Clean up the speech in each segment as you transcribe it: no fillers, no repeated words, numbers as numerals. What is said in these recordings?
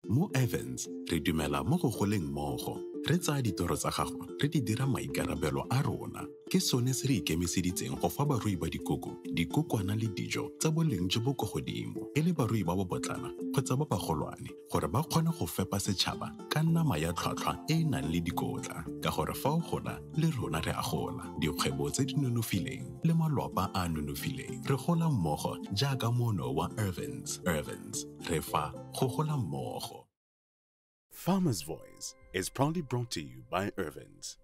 Mo Evans, re dumela mo go goleng mmogo. Re tsaya ditoro tsa gago, re di dira maikarabelo a rona. Ke sone se re ikemiseditseng go fa barui ba dikoko, dikokwana le dijo tsa boleng jo bo kwa godimo, e le barui ba bobotlana kgotsa ba bagolwane, gore ba kgone go fepa setšhaba ka nama ya tlhwatlhwa e e nang le dikotla. Ka gore fa o gola, le rona re a gola. Dikgwebo tse di nonofileng le malwapa a nonofileng. Re gola mmogo jaaka mono wa Evans. Evans, re fa go gola mmogo. Farmer's Voice is proudly brought to you by Evans.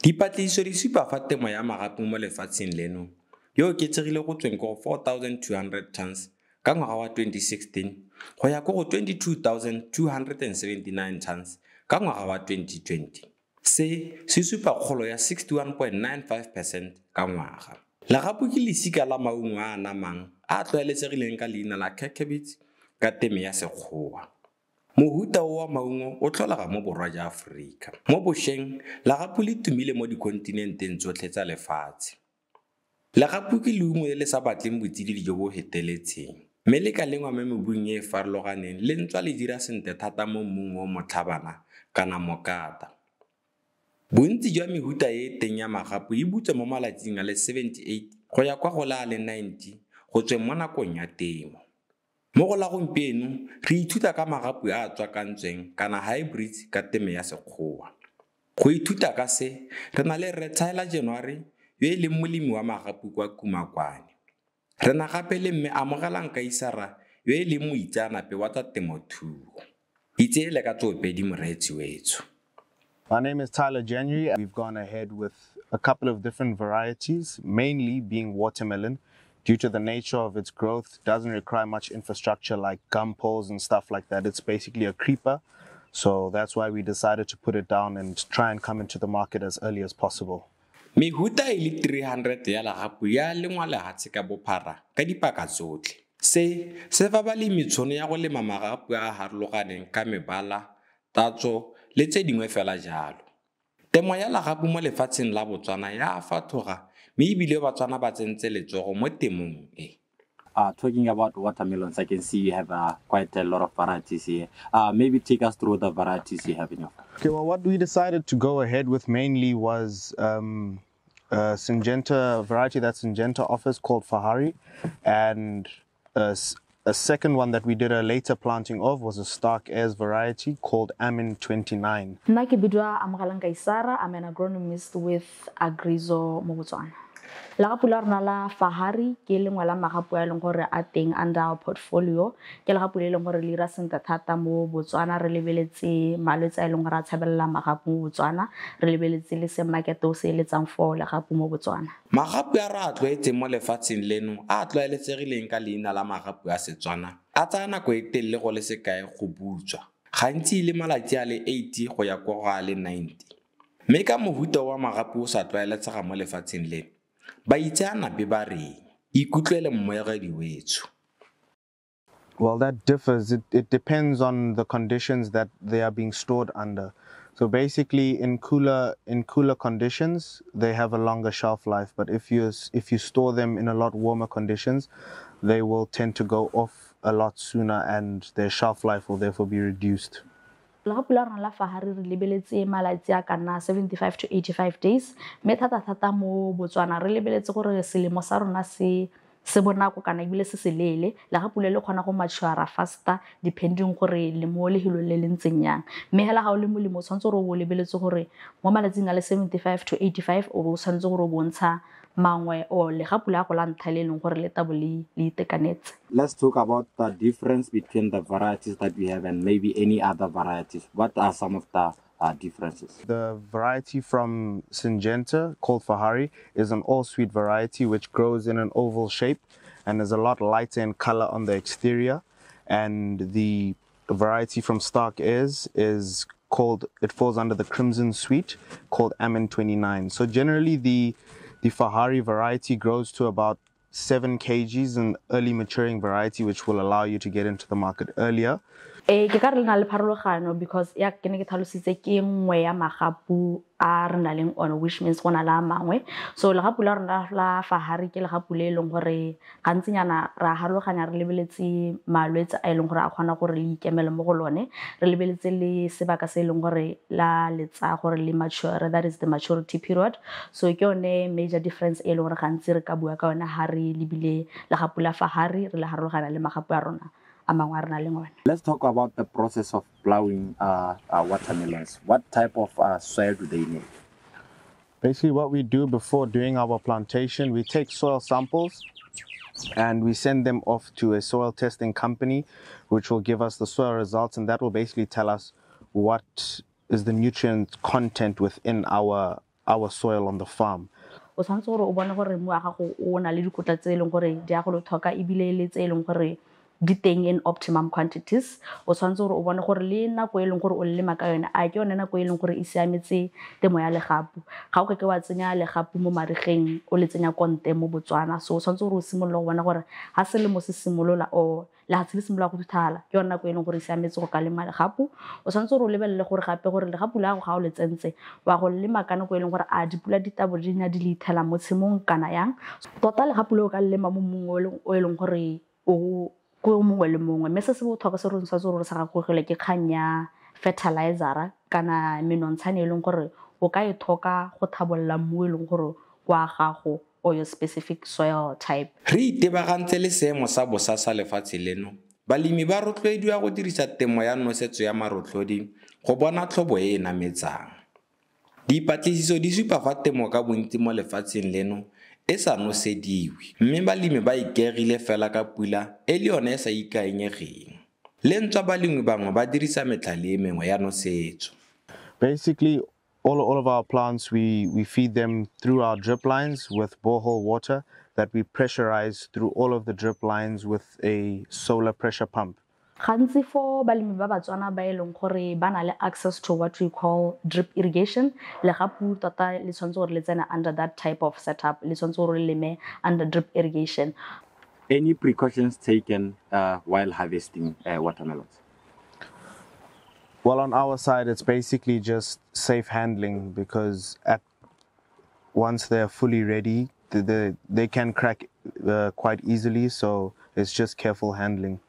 Dipatlisiso di supa fa temo ya magapu mo lefatsheng leno yo oketsegile go tsweng ko 4,200 tons ka ngwaga wa 2016 go ya ko go 22,279 tons ka ngwaga wa 2020. Se se supa kgolo ya 61.95% ka ngwaga. Legapu ke lesika la maungo a a namang a a tlwaeletsegileng ka leina la cucurbits ka teme ya Sekgowa. Mohuta wa maungo o tlholega mo borwa jwa Aforika. Mo bošweng, legapu le tumile mo dikontinenteng tsotlhe tsa lefatshe. Legapu ke leungo le le sa batleng botsididi jo bo feteletseng, mme le ka lengwa mo mebung e e farologaneng le ntswa le dira sentle thata mo mmung o motlhabana kana mokata. Bontsi jwa mehuta e teng ya magapu e butswe mo malatsing a le 78 go ya kwa go le a le 90 go tsweng mo nakong ya temo. Mo go la gompieno re ithuta ka magapu a a tswakantsweng kana hybrids ka teme ya Sekgowa. Go ithuta ka se, re na le Rre Tyler January yo e leng molemi wa magapu kwa Kumakwane. Re na gape le Mme Amogelang Kaisara yo e leng moitseanape wa tsa temothuo. Itseele ka tsoopedi moreetsi wetso. My name is Tyler January. We've gone ahead with a couple of different varieties, mainly being watermelon. Due to the nature of its growth, doesn't require much infrastructure like gum poles and stuff like that. It's basically a creeper. So that's why we decided to put it down and try and come into the market as early as possible. Mehuta e le 300 ya legapu ya lengwa lehatshe ka bophara ka dipaka tsotlhe. Se fa balemi tšhono ya go lema magapu a a harologaneng ka mebala, tatso le tse dingwe fela jalo. Temo ya legapu mo lefatsheng la Botswana ya a fathoga mme ebile Batswana ba tsentse letsogo mo temong e. Talking about watermelons, I can see you have quite a lot of varieties here. Maybe take us through the varieties you have in your farm. Okay, well, what we decided to go ahead with mainly was Syngenta, a variety that Syngenta offers called Fahari, and a second one that we did a later planting of was a Stark Airs variety called Amin 29. Nna ke bidwa Amogelang Kaisara. I'm an agronomist with Agrizo mo Botswana. Legapu la rona la Fahari ke lengwe la magapu a leng gore a teng under our portfolio. Ke legapu le leng gore le ira sentle thata mo Botswana. Re lebeletse malwetse a leng gore a tshabelela magapu mo Botswana. Re lebeletse le se market o se eletsang for legapu mo Botswana. Magapu a re a tlwaetseng mo lefatsheng leno a tlwaeletsegileng ka leina la magapu a Setswana a tsaya nako e telele go le sekae go butswa, gantsi le malatsi a le 80 go ya kwa go a le 90. Mme ka mohuta wa magapu o sa tlwaeletsega mo lefatsheng leno, baitseanape ba reng ikutlwele mmoegedi wetso. Well, that differs. It depends on the conditions that they are being stored under. So basically, in cooler conditions, they have a longer shelf life. But if you store them in a lot warmer conditions, they will tend to go off a lot sooner, and their shelf life will therefore be reduced. Legapu la rona la Fahari re lebeletse malatsi a ka nna 75 to 85 days. Mme thata mo Botswana re lebeletse gore selemo sa rona se bonako kana ebile se selele. Legapu le kgona go mature faster depending gore le mo lehilo le le ntseng yang. Mme hela ga o le molemo tshwantse gore o lebeletse gore mo malatsing a le 75 to 85 o bo tshwantse gore o bontsha mangwe o legapu la go la ntlha le leng gore le tabo le itekanetse. Let's talk about the difference between the varieties that we have and maybe any other varieties. What are some of the differences? The variety from Syngenta, called Fahari, is an all-sweet variety which grows in an oval shape and is a lot lighter in color on the exterior. And the variety from Stark is called, it falls under the Crimson Sweet, called Amin 29. So generally the Fahari variety grows to about 7 kgs, an early maturing variety which will allow you to get into the market earlier. Ke ka re le na le pharologano because ya ke ne ke tlhalositse ke nngwe ya magapu a re na leng one, which means go na la mangwe. So legapu la rona la Fahari ke legapu le leng gore gantsinyana ra harologanya re lebeletse malwetse a leng gore a kgona gore le ikemele mo go lone, re lebeletse le sebaka se leng gore la letsa gore le mature, that is the maturity period. So ke yone major difference e leng gore gantsi re ka bua ka yone ha re lebile legapu la Fahari re le harologanya le magapu a rona. Let's talk about the process of plowing watermelons. What type of soil do they need? Basically, what we do before doing our plantation, we take soil samples and we send them off to a soil testing company, which will give us the soil results, and that will basically tell us what is the nutrient content within our soil on the farm. O tshwanetse gore o bone gore mmu wa gago o na le dikotla tse e leng gore di a go le tlhoka ebile le tse e leng gore di teng in optimum quantities. O tshwanetse gore o bone gore le nako e leng gore o lema ka yone a ke yone nako e leng gore e siametse temo ya legapu. Ga o ke wa tsenya legapu mo marigeng o le tsenya konte mo Botswana, so o tshwanetse gore o simolola go bona gore ha selemo se simolola o le ha se simolola go thuthala ke yone nako e leng gore e siametse go ka lema legapu. O tshwanetse gore o lebelele gore gape gore legapu la go ga o le tsentse wa go lema ka nako e leng gore a dipula di tabo di nya di le ithela mo tshimong kana yang. Tota legapu le o ka lema mo mmung o e leng gore o ko mongwe le mongwe, mme se se botlhokwa se re ntse re sa gakogele ke kgang ya fertilizer kana menontsha e leng gore o ka e thoka go thabolla mmu e leng gore kwa gago or your specific soil type. Re itebagantse le seemo sa bosa sa lefatshe leno, balemi ba rotloediwa go dirisa temo ya nosetso ya marotlhodi go bona tlhobo e e nametsang. Dipatlisiso di supa fa temo ka bontsi mo lefatsheng leno e sa nosediwe, mme balemi ba ikegile fela ka pula e le yone e sa ikaenyegeng. Le ntswa balemi bangwe ba dirisa metlhale e mengwe ya nosetso. Basically, all of our plants, we feed them through our drip lines with borehole water that we pressurize through all of the drip lines with a solar pressure pump. Gantsi for balemi ba Batswana ba e leng gore ba na le access to what we call drip irrigation, legapu tota le tshwanetse gore le tsena under that type of setup, le tshwanetse gore le leme under drip irrigation. Any precautions taken while harvesting watermelons? Well, on our side, it's basically just safe handling because once they're fully ready, they can crack quite easily, so it's just careful handling.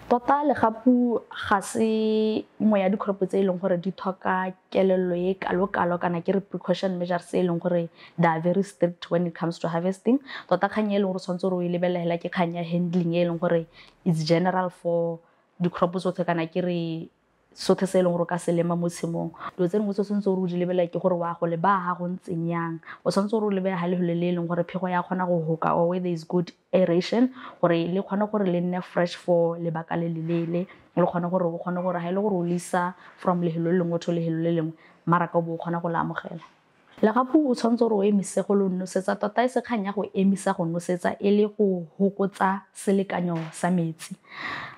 Tota legapu ga se nngwe ya di-crop tse e leng gore di tlhoka kelelo e kalo-kalo kana ke re precaution measures tse e leng gore they are very strict when it comes to harvesting. Tota kgang e leng gore tshwanetse gore o e lebelela ke kgang ya handling e leng gore it's general for di-crop tsotlhe kana ke re sothe se e leng gore ka se lema mo tshimong. Dilo tse dingwe tse tshwanetse gore o di lebelela ke gore wa go le ba ha go ntseng yang, o tshwanetse gore o lebela ha le le leng gore phego ya kgona go hoka or where there is good aeration gore le kgona gore le nne fresh for lebaka le lelele, le kgona gore o kgone gore ha ile gore o lisa from lehelo le lengwe to lehelo le lengwe maraka bo o kgona go la amogela. Legapu o tshwanetse gore o emise go lo nosetsa, tota e se kgang ya go emisa go nosetsa e le go hokotsa selekanyo sa metsi.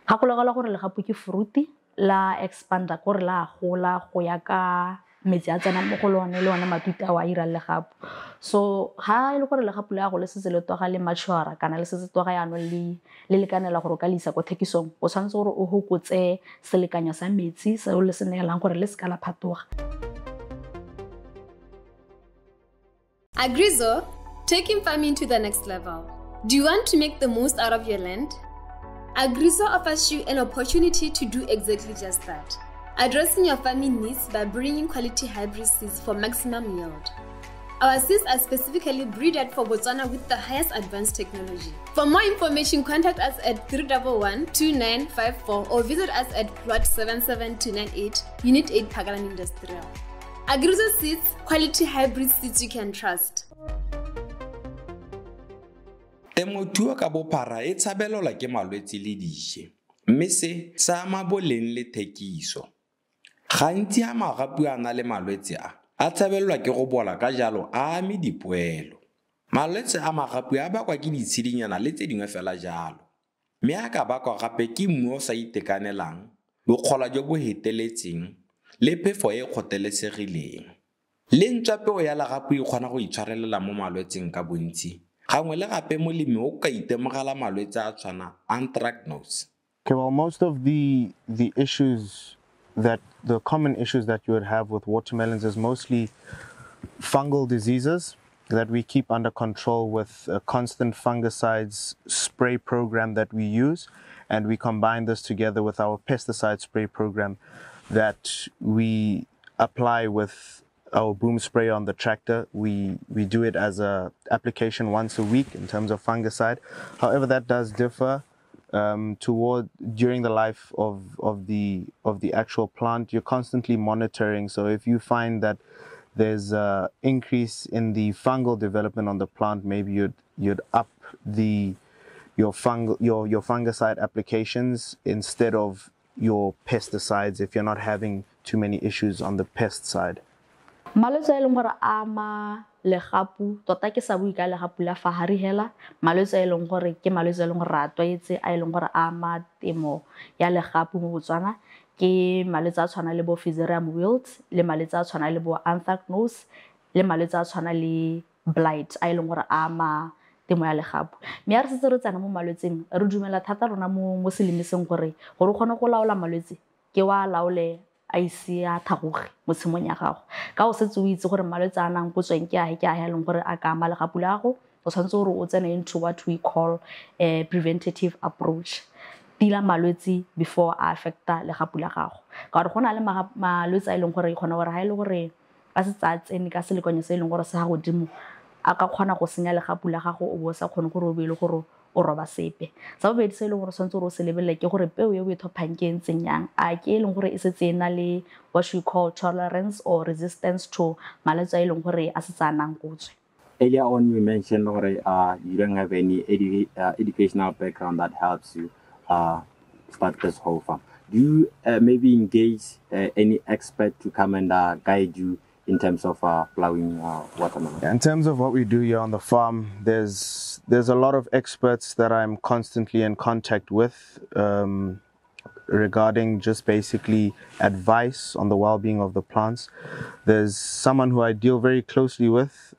Ga go legala gore legapu ke fruity la expanda gore la gola go ya ka metsi a tsena mo go lone le one matute a wa ira legapu. So ha ile gore legapu le a go le se le toga le mature kana le se toga ya no le lekanela gore ka lisa go thekisong, o tshwanetse gore o hokotse selekanyo sa metsi se o le se neelang gore le se ka la phatoga. Agrizo, taking farming to the next level. Do you want to make the most out of your land? Agrizo offers you an opportunity to do exactly just that, addressing your farming needs by bringing quality hybrid seeds for maximum yield. Our seeds are specifically breeded for Botswana with the highest advanced technology. For more information, contact us at 311-2954 or visit us at plot 77298, Unit 8, Pagalan Industrial. Agrizo seeds, quality hybrid seeds you can trust. Temothuo ka bophara e tshabelelwa ke malwetse le diše, mme se sa ama boleng le thekiso. Gantsi a magapu a na le malwetse a tshabelelwa ke go bola ka jalo a ame dipoelo. Malwetse a magapu a bakwa ke ditshedinyana le tse dingwe fela jalo. Mme a ka bakwa gape ke mmu o sa itekanelang, bokgolwa jo bo heteletseng le phefo e kgothelesegileng. Le ntswa peo ya legapu e kgona go itshwarelela mo malwetseng ka bontsi. Gangwe le gape molemi o ka itemogela malwetse a tshwana anthracnose. Okay, well, most of the issues the common issues that you would have with watermelons is mostly fungal diseases that we keep under control with a constant fungicides spray program that we use, and we combine this together with our pesticide spray program that we apply with our boom spray on the tractor. We do it as a application once a week in terms of fungicide. However, that does differ during the life of the actual plant. You're constantly monitoring. So if you find that there's an increase in the fungal development on the plant, maybe you'd up your fungicide applications instead of your pesticides if you're not having too many issues on the pest side. Malwetse a e leng gore a ama legapu tota ke sa bue ka legapu la fa gare hela, malwetse a e leng gore ke malwetse a e leng gore a tlwaetse a e leng gore a ama temo ya legapu mo Botswana ke malwetse a tshwana le bo fusarium wilt, le malwetse a tshwana le bo anthracnose, le malwetse a tshwana le blight a e leng gore a ama temo ya legapu. Mme a re setse re tsena mo malwetseng re dumela thata rona mo selemeseng gore o kgone go laola malwetse ke wa laole a ise a thagoge mo tshimong ya gago ka o setse o itse gore malwetse a nang potsweng ke a leng gore a ka ama legapu la gago o tshwanetse gore o tsene into what we call a preventative approach, tila malwetse before a affecta legapu la gago ka gore go na le malwetse a e leng gore e kgona gore ga e le gore a se tsa tsene ka selekanyo se e leng gore se ga godimo a ka kgona go senya legapu la gago o bo sa kgone gore o be le gore o roba sepe. Sa bobedi se e leng gore tshwanetse gore o se lebelele ke gore peo e o e thophang ke ntseng yang a ke e leng gore e setse e na le what we call tolerance or resistance to malwetse a e leng gore a setse a nang kotswe. Earlier on you mentioned you don't have any educational background that helps you start this whole farm. Do you maybe engage any expert to come and guide you in terms of plowing watermelon? In terms of what we do here on the farm, there's a lot of experts that I'm constantly in contact with regarding just basically advice on the well-being of the plants. There's someone who I deal very closely with,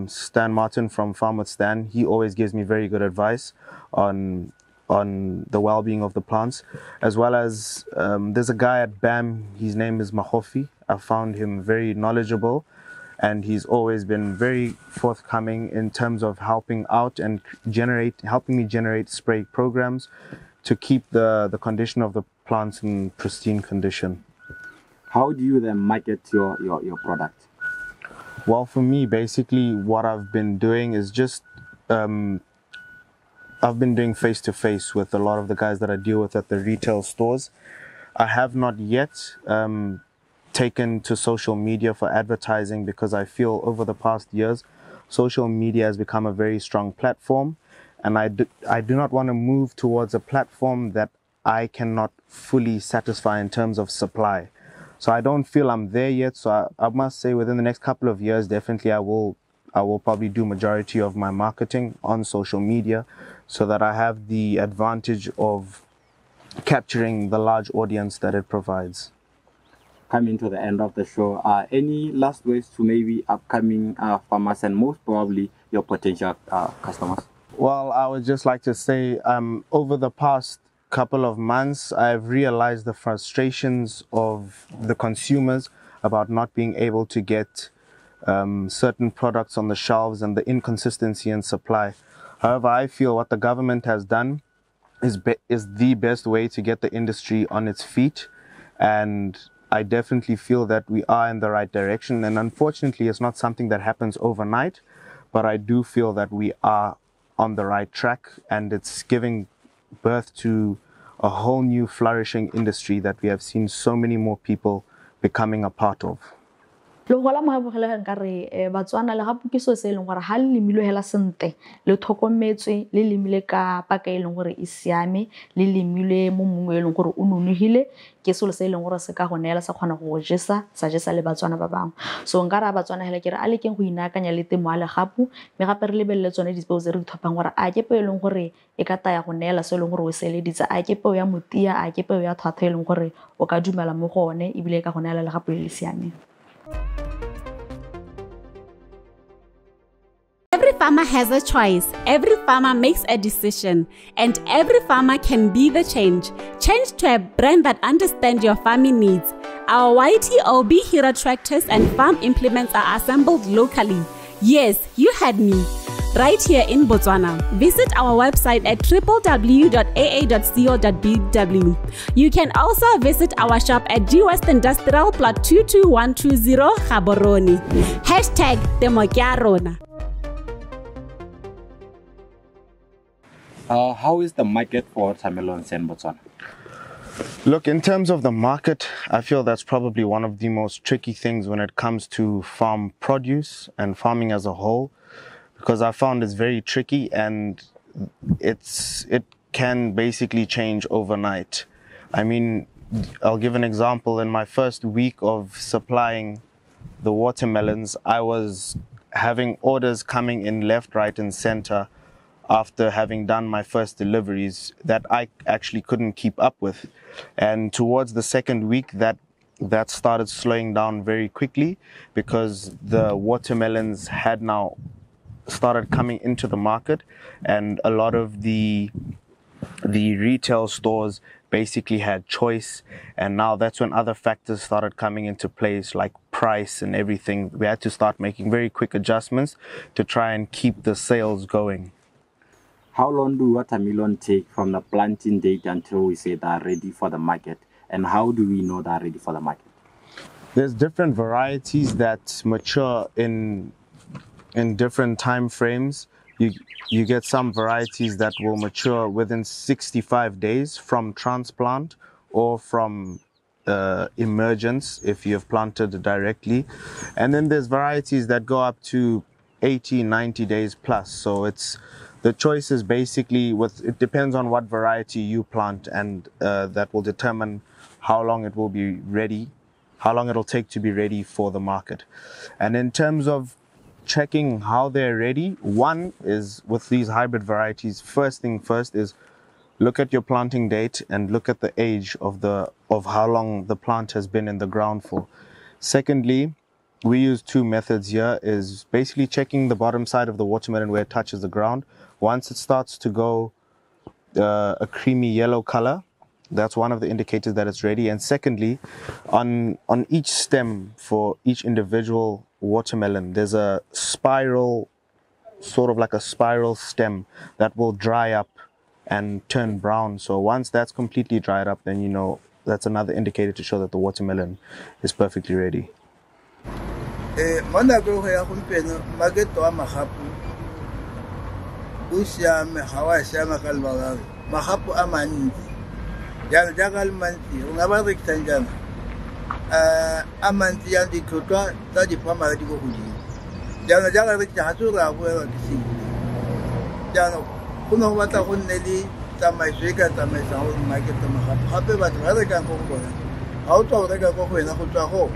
Stan Martin from Farm with Stan. He always gives me very good advice on the well-being of the plants, as well as there's a guy at BAM, his name is Mahofi. I found him very knowledgeable, and he's always been very forthcoming in terms of helping out and helping me generate spray programs to keep the condition of the plants in pristine condition. How do you then market your product? Well, for me, basically what I've been doing is just I've been doing face-to-face with a lot of the guys that I deal with at the retail stores. I have not yet taken to social media for advertising because I feel over the past years, social media has become a very strong platform, and I do not want to move towards a platform that I cannot fully satisfy in terms of supply. So I don't feel I'm there yet. So I must say within the next couple of years, definitely I will probably do majority of my marketing on social media so that I have the advantage of capturing the large audience that it provides. Coming to the end of the show, any last words to maybe upcoming farmers and most probably your potential customers? Well, I would just like to say over the past couple of months, I've realized the frustrations of the consumers about not being able to get certain products on the shelves and the inconsistency in supply. However, I feel what the government has done is the best way to get the industry on its feet, and I definitely feel that we are in the right direction. And unfortunately, it's not something that happens overnight, but I do feel that we are on the right track, and it's giving birth to a whole new flourishing industry that we have seen so many more people becoming a part of. le gola mo bogele ga nkare batswana le gape ke so se leng gore ha le lemilwe hela sente le thokometswe le lemile ka paka e leng gore e siame le lemilwe mo mongwe e leng gore o nonogile ke selo se leng gore se ka go neela sa kgona go jesa sa jesa le batswana ba bangwe so nkara batswana hela ke re a le keng go inakanya le temo a le gapu me gape re lebelele tsone dipeo tse re di thopang gore a ke peo e leng gore e ka taya go neela se leng gore o seleditse a ke peo ya motia a ke peo ya thwatha e leng gore o ka dumela mo go one e bile ka go neela le gape le siame. Every farmer has a choice, every farmer makes a decision, and every farmer can be the change. Change to a brand that understands your farming needs. Our YTOB Hero tractors and farm implements are assembled locally. Yes, you heard me. Right here in Botswana. Visit our website at www.aa.co.bw. You can also visit our shop at G West Industrial Plot 22120 Gaborone. #Temokiarona. How is the market for watermelons in Botswana? Look, in terms of the market, I feel that's probably one of the most tricky things when it comes to farm produce and farming as a whole, because I found it's very tricky and it can basically change overnight. I mean, I'll give an example. In my first week of supplying the watermelons, I was having orders coming in left, right, and center after having done my first deliveries that I actually couldn't keep up with. And towards the second week, that started slowing down very quickly because the watermelons had now started coming into the market, and a lot of the retail stores basically had choice, and now that's when other factors started coming into place, like price and everything. We had to start making very quick adjustments to try and keep the sales going. How long do watermelon take from the planting date until we say they are ready for the market? And how do we know they are ready for the market? There's different varieties that mature in different time frames. You get some varieties that will mature within 65 days from transplant or from emergence if you have planted directly. And then there's varieties that go up to 80, 90 days plus. So the choice is basically it depends on what variety you plant, and that will determine how long it will be ready, how long it'll take to be ready for the market. And in terms of checking how they're ready, one is with these hybrid varieties, first thing first is look at your planting date and look at the age of how long the plant has been in the ground for. Secondly, we use two methods here, is basically checking the bottom side of the watermelon where it touches the ground. Once it starts to go a creamy yellow color, that's one of the indicators that it's ready. And secondly, on each stem for each individual watermelon, there's a spiral, sort of like a spiral stem that will dry up and turn brown. So once that's completely dried up, then you know that's another indicator to show that the watermelon is perfectly ready. Magapu a mantsi jana jaaka le mantsi o nga ba rekisang jana a mantsi ya ditlhotlhwa tsa diphamara di go godimo jana jaaka re tsa go ra boela ke se jana go no batla go nne le tsamaiso e ka tsamaisang go market magapu gape batho ba rekang go bona ga o tswa go reka go wena go tswa go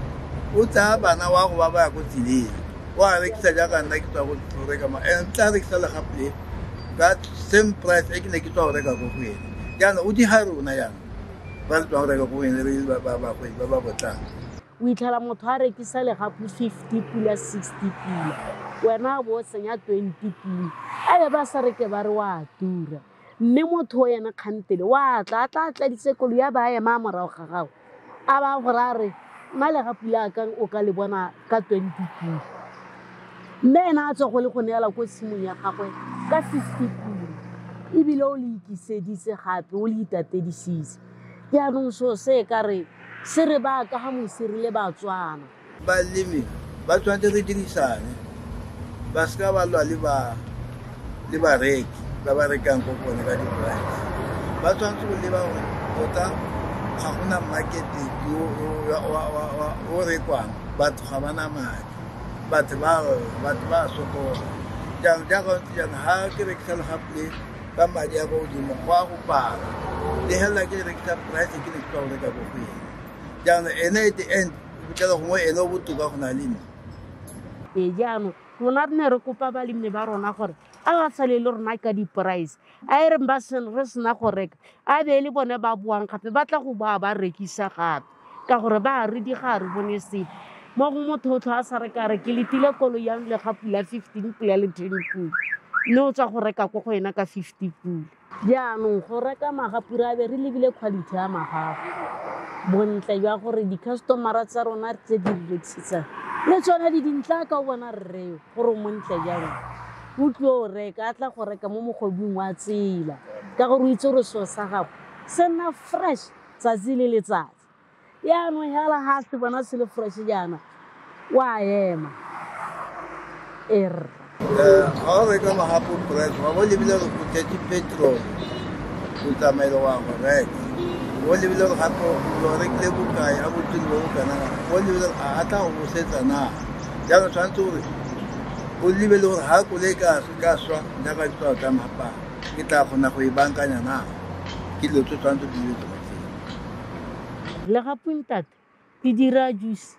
o tsaya bana wa go ba ba go tsileng wa rekisa jaaka nna ke tswa go reka ma tla rekisa le gape that same price I can get all the go away. Yan Udi Haruna yan. But to the go in the real Baba. We tell a motare kisale hapu 50 pula 60 pula. When I was saying 20 pula. I have a sareke barwa tura. Nemo toy and a cantil. What? At the seculia by a mamma of Hao. Aba Ferrari. Malahapula can Ocalibona cut 20 pula. Then I saw Holiconella was Simuya halfway. That's 50 pula. If below leaky said this a happy, will eat at the disease. Yanon so say, Carrie, Sereba Kahamu Sirleba Tuan. But Limi, but 23 son. Bascava Liba Rake, Babarican Coco, negative price. But once we live out, Hakuna market, you or batho ga bana madi batho ba sokola jaaka ntse jaana ga ke rekisa legapu le ka madi a go godimo go a go pala le hela ke rekisa price ke le go reka go go jaana ene at the end o tla go mo ene o botoka go na le nne jaanong rona re ne re kopa balemi ba rona gore a ba sale le rona ka di-price a e re re sena go reka a be le bone ba boang gape ba tla go ba rekisa gape ka gore ba re di ga re bone sepe mo go motho o tlho a sa reka re ke letile koloi ya legapu la 15 pula le 10 pula mme o tswa go reka ko go ena ka 50 pula jaanong go reka magapu re a be re lebile quality ya magapu bontle jwa gore di-customera tsa rona tse di rekisitsang le tsona di dintla ka o bona rreo gore montle jaanong o tlo reka a tla go reka mo mogobing wa tsela ka gore o itse gore seo sa gago se nna fresh tsatsi le letsatsi yaanong hela ga se bona se le fresh jaana wa ema ga o reka magapu price ga bo lebile go thetse petrol o tsamaile wa go reka o lebile go gape o rekile bokae a botsile bo kana o lebile a tla go setsa na jaaka tshwanetse gore o lebile gore ga kole ka swa jaaka tswa ka mapa ke tla kgona go e bankanya na ke dilo tse tshwanetse di le legapu ntate di dira juice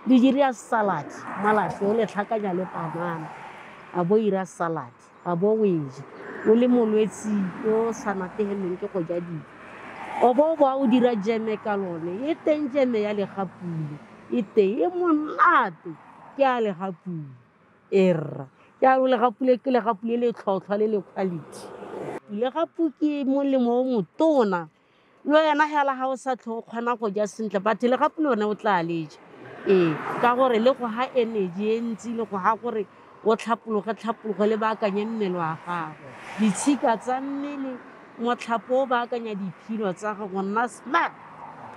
di dira salad malatlhe o le tlhakanya le panana a bo ira salad a bo o eje o le molwetsi o sa nategeleng ke go ja dijo o bo o dira jeme ka lone e teng jeme ya legapule e teng e monate ke a legapule ke a legapule ke legapule le tlhotlhwa le le quality legapu ke molemo o motona lo yena hela ga o sa tlho kgona go ja sentle batho legapu le one o tla leja ka gore le go ha energy e ntsi le go ha gore o tlhapologe le baakanye mmele wa gago ditshika tsa mmele motlhapo o baakanya diphilo tsa gago nna smart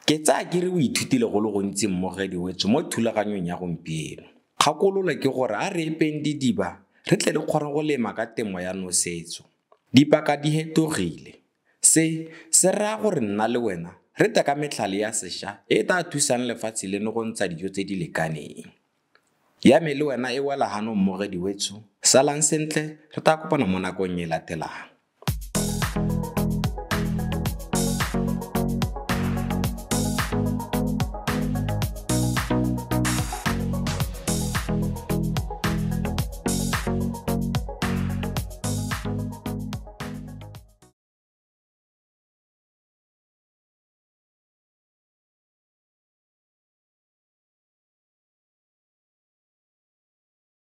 ke tsaya ke re o ithutile go le gontsi mmogedi wetso mo thulaganyong ya gompieno kgakololo ke gore a re epeng didiba re tle le kgona go lema ka temo ya nosetso dipaka di hetogile se raya gore nna le wena re ta ka metlhale ya sešwa e tla thusang lefatshe leno go ntsha dijo tse di lekaneng ya me le wena e wela hano mmogedi wetso salang sentle re ta kopana mo nakong e latelang